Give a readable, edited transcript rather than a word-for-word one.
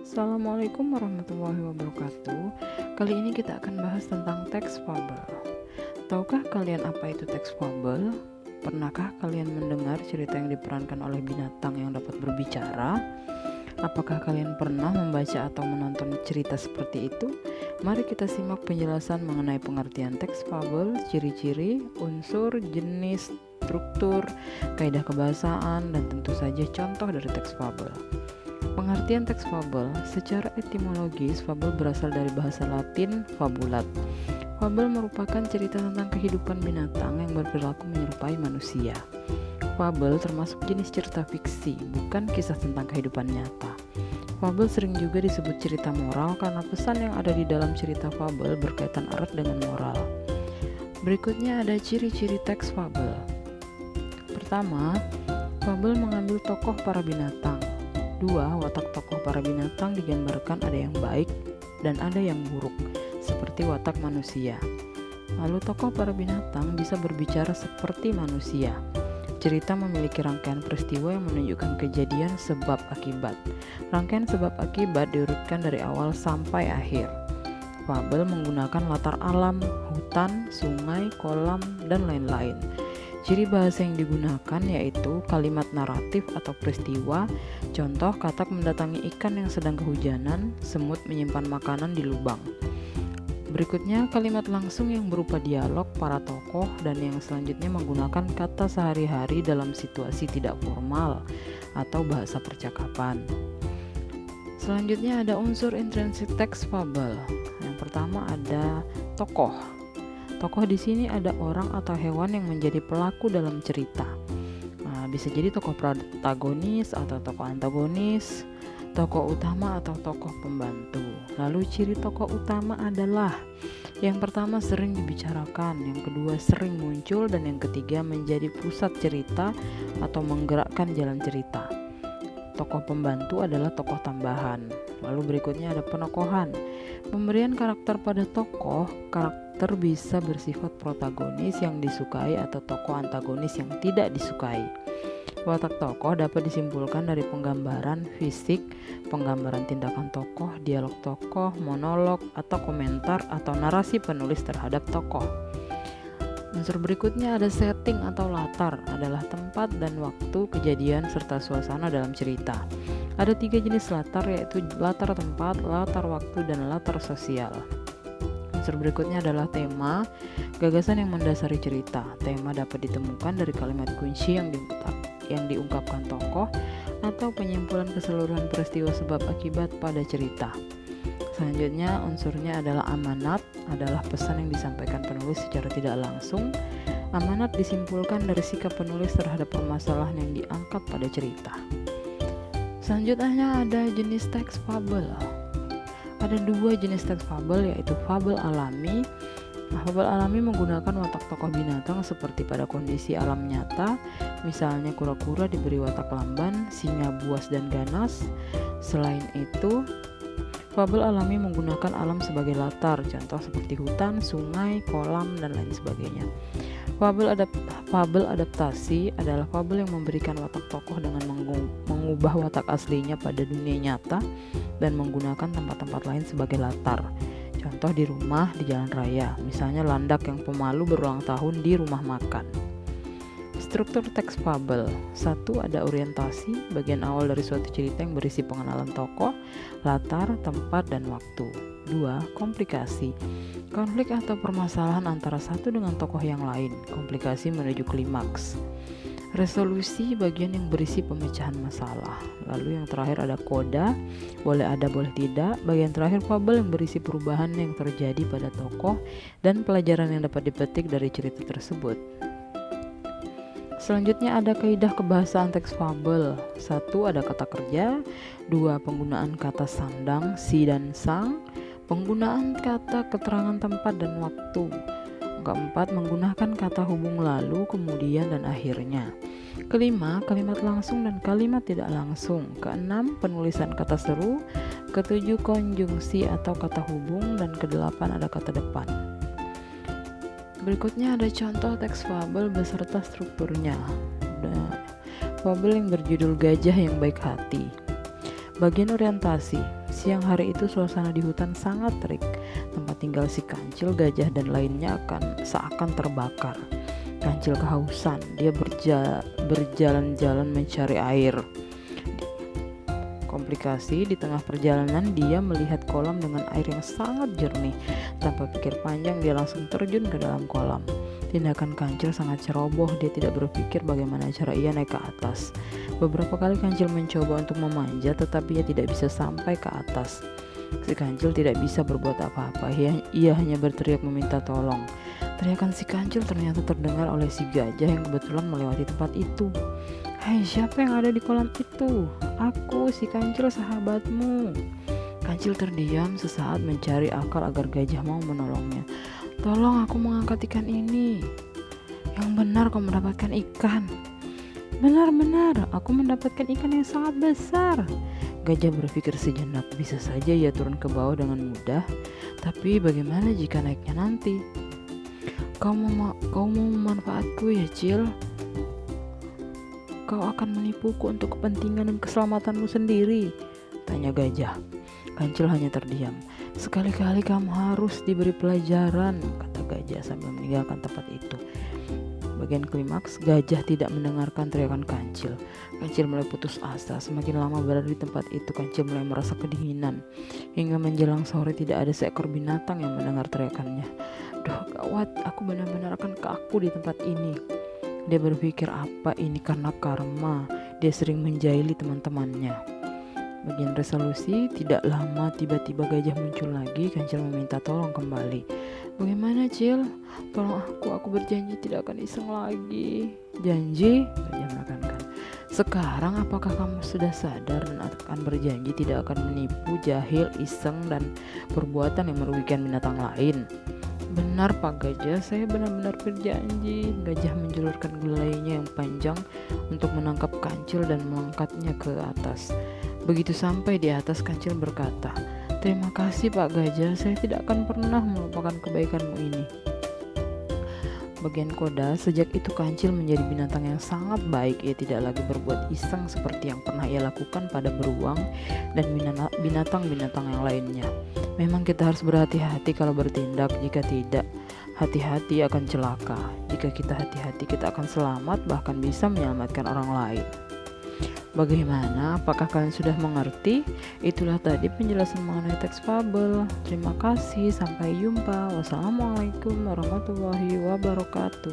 Assalamualaikum warahmatullahi wabarakatuh. Kali ini kita akan bahas tentang teks fabel. Tahukah kalian apa itu teks fabel? Pernahkah kalian mendengar cerita yang diperankan oleh binatang yang dapat berbicara? Apakah kalian pernah membaca atau menonton cerita seperti itu? Mari kita simak penjelasan mengenai pengertian teks fabel, ciri-ciri, unsur, jenis, struktur, kaidah kebahasaan, dan tentu saja contoh dari teks fabel. Pengertian teks fabel, secara etimologis, fabel berasal dari bahasa Latin fabulat. Fabel merupakan cerita tentang kehidupan binatang yang berperilaku menyerupai manusia. Fabel termasuk jenis cerita fiksi, bukan kisah tentang kehidupan nyata. Fabel sering juga disebut cerita moral karena pesan yang ada di dalam cerita fabel berkaitan erat dengan moral. Berikutnya ada ciri-ciri teks fabel. Pertama, fabel mengambil tokoh para binatang. 2. Watak tokoh para binatang digambarkan ada yang baik dan ada yang buruk, seperti watak manusia. Lalu tokoh para binatang bisa berbicara seperti manusia. Cerita memiliki rangkaian peristiwa yang menunjukkan kejadian sebab akibat. Rangkaian sebab akibat diurutkan dari awal sampai akhir. Fabel menggunakan latar alam, hutan, sungai, kolam, dan lain-lain. Ciri bahasa yang digunakan yaitu kalimat naratif atau peristiwa. Contoh, katak mendatangi ikan yang sedang kehujanan, semut menyimpan makanan di lubang. Berikutnya, kalimat langsung yang berupa dialog para tokoh dan yang selanjutnya menggunakan kata sehari-hari dalam situasi tidak formal atau bahasa percakapan. Selanjutnya ada unsur intrinsik teks fabel. Yang pertama ada tokoh. Tokoh di sini ada orang atau hewan yang menjadi pelaku dalam cerita. Bisa jadi tokoh protagonis atau tokoh antagonis, tokoh utama atau tokoh pembantu. Lalu ciri tokoh utama adalah yang pertama sering dibicarakan, yang kedua sering muncul, dan yang ketiga menjadi pusat cerita atau menggerakkan jalan cerita. Tokoh pembantu adalah tokoh tambahan. Lalu berikutnya ada penokohan. Pemberian karakter pada tokoh, karakter bisa bersifat protagonis yang disukai atau tokoh antagonis yang tidak disukai. Watak tokoh dapat disimpulkan dari penggambaran fisik, penggambaran tindakan tokoh, dialog tokoh, monolog, atau komentar atau narasi penulis terhadap tokoh. Unsur berikutnya ada setting atau latar, adalah tempat dan waktu kejadian serta suasana dalam cerita. Ada 3 jenis latar, yaitu latar tempat, latar waktu, dan latar sosial. Unsur berikutnya adalah tema, gagasan yang mendasari cerita. Tema dapat ditemukan dari kalimat kunci yang diungkapkan tokoh atau penyimpulan keseluruhan peristiwa sebab akibat pada cerita. Selanjutnya unsurnya adalah amanat, adalah pesan yang disampaikan penulis secara tidak langsung. Amanat disimpulkan dari sikap penulis terhadap permasalahan yang diangkat pada cerita. Selanjutnya ada jenis teks fabel. Ada 2 jenis teks fabel, yaitu fabel alami. Fabel alami menggunakan watak tokoh binatang seperti pada kondisi alam nyata, misalnya kura-kura diberi watak lamban, singa buas dan ganas. Selain itu, fabel alami menggunakan alam sebagai latar, contoh seperti hutan, sungai, kolam, dan lain sebagainya. Fabel adaptasi adalah fabel yang memberikan watak tokoh dengan mengubah watak aslinya pada dunia nyata dan menggunakan tempat-tempat lain sebagai latar. Contoh di rumah, di jalan raya, misalnya landak yang pemalu berulang tahun di rumah makan. Struktur teks fabel. 1. Ada orientasi, bagian awal dari suatu cerita yang berisi pengenalan tokoh, latar, tempat, dan waktu. 2. Komplikasi. Konflik atau permasalahan antara satu dengan tokoh yang lain. Komplikasi menuju klimaks. Resolusi, bagian yang berisi pemecahan masalah. Lalu yang terakhir ada koda, boleh ada boleh tidak. Bagian terakhir fabel yang berisi perubahan yang terjadi pada tokoh dan pelajaran yang dapat dipetik dari cerita tersebut. Selanjutnya ada kaidah kebahasaan teks fabel. 1. Ada kata kerja. 2. Penggunaan kata sandang, si dan sang. Penggunaan kata keterangan tempat dan waktu. Keempat, menggunakan kata hubung lalu, kemudian, dan akhirnya. Kelima, kalimat langsung dan kalimat tidak langsung. Keenam, penulisan kata seru. Ketujuh, konjungsi atau kata hubung. Dan kedelapan, ada kata depan. Berikutnya ada contoh teks fabel beserta strukturnya. Fabel yang berjudul Gajah yang Baik Hati. Bagian orientasi. Siang hari itu suasana di hutan sangat terik. Tempat tinggal si kancil, gajah, dan lainnya seakan terbakar. Kancil kehausan, dia berjalan-jalan mencari air. Komplikasi, di tengah perjalanan dia melihat kolam dengan air yang sangat jernih. Tanpa pikir panjang dia langsung terjun ke dalam kolam. Tindakan kancil sangat ceroboh, dia tidak berpikir bagaimana cara ia naik ke atas. Beberapa kali kancil mencoba untuk memanjat, tetapi ia tidak bisa sampai ke atas. Si kancil tidak bisa berbuat apa-apa, ia hanya berteriak meminta tolong. Teriakan si kancil ternyata terdengar oleh si gajah yang kebetulan melewati tempat itu. "Hai, siapa yang ada di kolam itu?" "Aku, si kancil, sahabatmu." Kancil terdiam sesaat mencari akal agar gajah mau menolongnya. "Tolong, aku mengangkat ikan ini." "Yang benar kau mendapatkan ikan." Benar, aku mendapatkan ikan yang sangat besar." Gajah berpikir sejenak, bisa saja ia turun ke bawah dengan mudah, tapi bagaimana jika naiknya nanti? Kau mau memanfaatku ya, Cil? Kau akan menipuku untuk kepentingan dan keselamatanmu sendiri?" tanya gajah. Kancil hanya terdiam. "Sekali-kali kamu harus diberi pelajaran," kata gajah sambil meninggalkan tempat itu. Bagian klimaks, gajah tidak mendengarkan teriakan kancil. Kancil mulai putus asa. Semakin lama berada di tempat itu, kancil mulai merasa kedinginan. Hingga menjelang sore tidak ada seekor binatang yang mendengar teriakannya. "Duh, gawat, aku benar-benar akan kaku di tempat ini." Dia berpikir, apa ini karena karma? Dia sering menjahili teman-temannya. Bagian resolusi, tidak lama tiba-tiba gajah muncul lagi. Kancil meminta tolong kembali. "Bagaimana, Cil? Tolong aku berjanji tidak akan iseng lagi." "Janji?" gajah menekankan. "Sekarang apakah kamu sudah sadar dan akan berjanji tidak akan menipu, jahil, iseng, dan perbuatan yang merugikan binatang lain?" "Benar, Pak Gajah, saya benar-benar berjanji." Gajah menjulurkan gelainya yang panjang untuk menangkap kancil dan mengangkatnya ke atas. Begitu sampai di atas, kancil berkata, "Terima kasih, Pak Gajah, saya tidak akan pernah melupakan kebaikanmu ini." Bagian koda, sejak itu kancil menjadi binatang yang sangat baik. Ia tidak lagi berbuat iseng seperti yang pernah ia lakukan pada beruang dan binatang-binatang yang lainnya. Memang kita harus berhati-hati kalau bertindak, jika tidak, hati-hati akan celaka. Jika kita hati-hati, kita akan selamat, bahkan bisa menyelamatkan orang lain. Bagaimana? Apakah kalian sudah mengerti? Itulah tadi penjelasan mengenai teks fabel. Terima kasih, sampai jumpa. Wassalamualaikum warahmatullahi wabarakatuh.